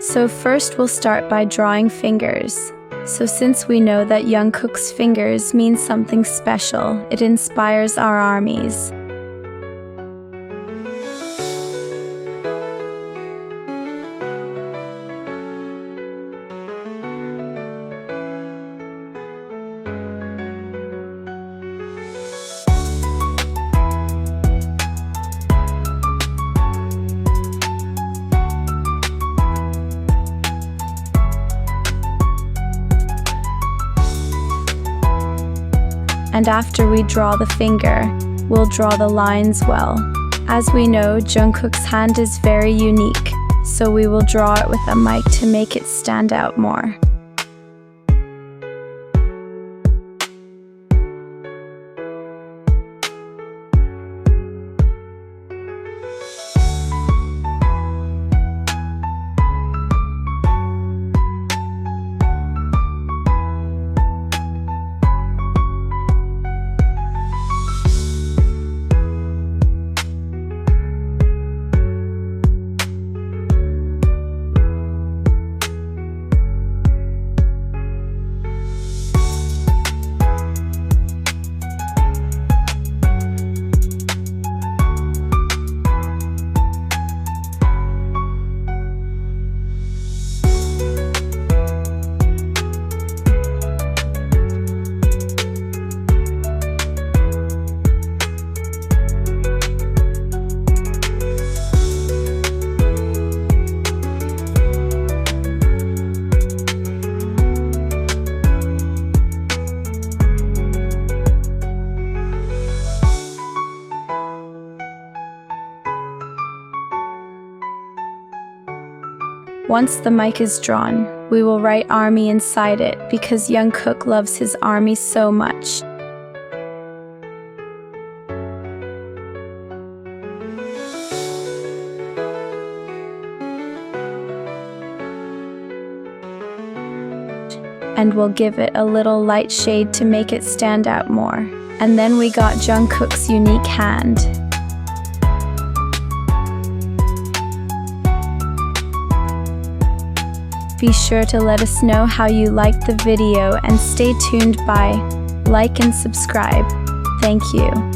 So first we'll start by drawing fingers. So since we know that Jungkook's fingers mean something special, it inspires our armies. And after we draw the finger, we'll draw the lines well. As we know, Jungkook's hand is very unique, so we will draw it with a mic to make it stand out more. Once the mic is drawn, we will write ARMY inside it because Jungkook loves his army so much. And we'll give it a little light shade to make it stand out more. And then we got Jungkook's unique hand. Be sure to let us know how you liked the video and stay tuned by like and subscribe. Thank you.